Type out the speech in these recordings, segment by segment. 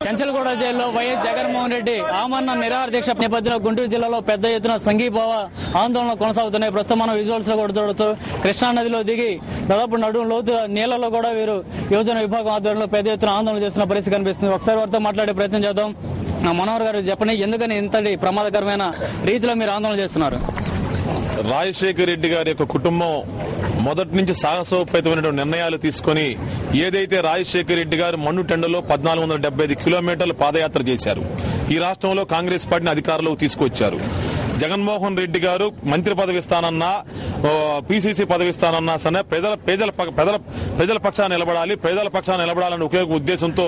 చెంచల్గూడ జైల్లో వైఎస్ జగన్మోహన్ రెడ్డి ఆమరణ నిరాహార దీక్ష నేపథ్యంలో గుంటూరు జిల్లాలో పెద్ద ఎత్తున సంఘీభావ ఆందోళనలు కొనసాగుతున్నాయి. ప్రస్తుతం మనం విజువల్స్ లో కూడా చూడొచ్చు. కృష్ణా నదిలో దిగి దాదాపు నడుము లోతు నీళ్లలో కూడా వీరు యువజన విభాగం ఆధ్వర్యంలో పెద్ద ఎత్తున ఆందోళన చేస్తున్న పరిస్థితి కనిపిస్తుంది. ఒకసారి వారితో మాట్లాడే ప్రయత్నం చేద్దాం. మనోహర్ గారు చెప్పండి, ఎందుకని ఇంతటి ప్రమాదకరమైన రీతిలో మీరు ఆందోళన చేస్తున్నారు? రాజశేఖర రెడ్డి గారి యొక్క కుటుంబం మొదటి నుంచి సాహసోపేతమైన నిర్ణయాలు తీసుకుని ఏదైతే రాజశేఖర రెడ్డి గారు మన్నుటెండలో 1475 కిలోమీటర్లు పాదయాత్ర చేశారు. ఈ రాష్ట్రంలో కాంగ్రెస్ పార్టీని అధికారంలోకి తీసుకొచ్చారు. జగన్మోహన్ రెడ్డి గారు మంత్రి పదవి ఇస్తానన్నా, పిసిసి పదవి ఇస్తానన్నా సరే ప్రజల పక్షాన నిలబడాలి, ప్రజల పక్షాన నిలబడాలని ఒకే ఉద్దేశంతో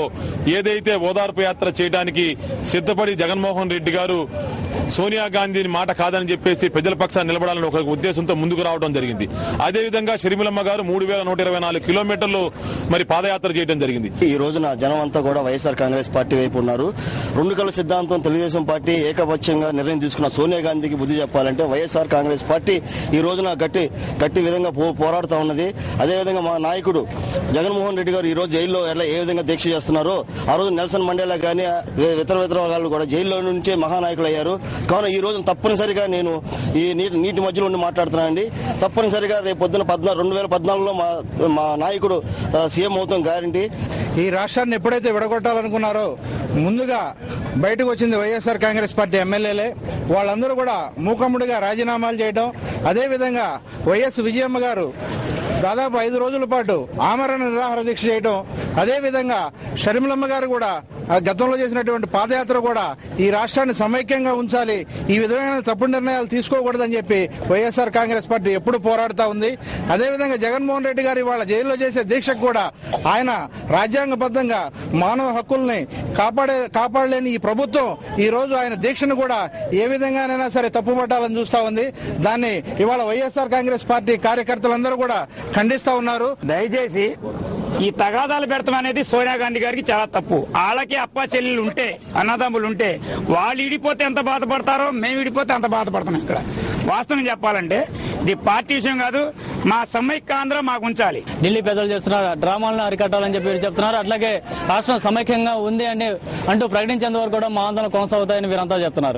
ఏదైతే ఓదార్పు యాత్ర చేయడానికి సిద్దపడి జగన్మోహన్ రెడ్డి గారు సోనియా గాంధీని మాట కాదని చెప్పేసి ప్రజల పక్షాన్ని నిలబడాలని ఒక ఉద్దేశంతో ముందుకు రావడం జరిగింది. అదేవిధంగా షర్మిలమ్మ గారు 3124 కిలోమీటర్లు మరి పాదయాత్ర చేయడం జరిగింది. ఈ రోజున జనం అంతా కూడా వైఎస్ఆర్ కాంగ్రెస్ పార్టీ వైపు ఉన్నారు. రెండు కళ్ళ సిద్ధాంతం తెలుగుదేశం పార్టీ ఏకపక్షంగా నిర్ణయం తీసుకున్న సోనియా గాంధీకి బుద్ధి చెప్పాలంటే వైఎస్ఆర్ కాంగ్రెస్ పార్టీ ఈ రోజున గట్టి విధంగా పోరాడుతూ ఉన్నది. అదేవిధంగా మా నాయకుడు జగన్మోహన్ రెడ్డి గారు ఈ రోజు జైల్లో ఏ విధంగా దీక్ష చేస్తున్నారో ఆ రోజు నెల్సన్ మండేలా కానీ ఇతర వాళ్ళు కూడా జైల్లో నుంచే మహానాయకులు అయ్యారు. కావున ఈ రోజు తప్పనిసరిగా నేను ఈ నీటి మధ్యలో ఉండి మాట్లాడుతున్నానండి. తప్పనిసరిగా రేపు పొద్దున 2014లో మా నాయకుడు సీఎం అవుతాం గ్యారంటీ. ఈ రాష్ట్రాన్ని ఎప్పుడైతే విడగొట్టాలనుకున్నారో ముందుగా బయటకు వచ్చింది వైఎస్ఆర్ కాంగ్రెస్ పార్టీ ఎమ్మెల్యేలే. వాళ్ళందరూ కూడా మూకమ్ముడిగా రాజీనామాలు చేయడం, అదేవిధంగా వైఎస్ విజయమ్మ గారు దాదాపు 5 రోజుల పాటు ఆమరణ నిరాహార దీక్ష చేయడం, అదేవిధంగా షర్మిలమ్మ గారు కూడా గతంలో చేసినటువంటి పాదయాత్ర కూడా ఈ రాష్ట్రాన్ని సమైక్యంగా ఉంచాలి, ఈ విధమైన తప్పుడు నిర్ణయాలు తీసుకోకూడదని చెప్పి వైఎస్ఆర్ కాంగ్రెస్ పార్టీ ఎప్పుడు పోరాడుతూ ఉంది. అదేవిధంగా జగన్మోహన్ రెడ్డి గారు ఇవాళ జైల్లో చేసే దీక్షకు కూడా ఆయన రాజ్యాంగబద్ధంగా మానవ హక్కుల్ని కాపాడలేని ఈ ప్రభుత్వం ఈ రోజు ఆయన దీక్షను కూడా ఏ విధంగానైనా సరే తప్పుపట్టాలని చూస్తా ఉంది. దాన్ని ఇవాళ వైఎస్ఆర్ కాంగ్రెస్ పార్టీ కార్యకర్తలందరూ కూడా ఖండిస్తా ఉన్నారు. దయచేసి ఈ తగాదాలు పెడతాం అనేది సోనియా గాంధీ గారికి చాలా తప్పు. వాళ్ళకి అప్ప చెల్లెలు ఉంటే, అన్నదమ్ములు ఉంటే వాళ్ళు విడిపోతే ఎంత బాధపడతారో మేము విడిపోతే అంత బాధపడుతున్నాం. ఇక్కడ వాస్తవం చెప్పాలంటే ఇది పార్టీ విషయం కాదు, మా సమైక్యాంధ్ర మాకు ఉంచాలి. ఢిల్లీ పెద్దలు చేస్తున్నారు డ్రామాలను అరికట్టాలని చెప్పి చెప్తున్నారు. అట్లాగే రాష్ట్రం సమైక్యంగా ఉంది అంటూ ప్రకటించేంత వరకు కూడా మా ఆందోళన కొనసాగుతాయని వీరంతా చెప్తున్నారు.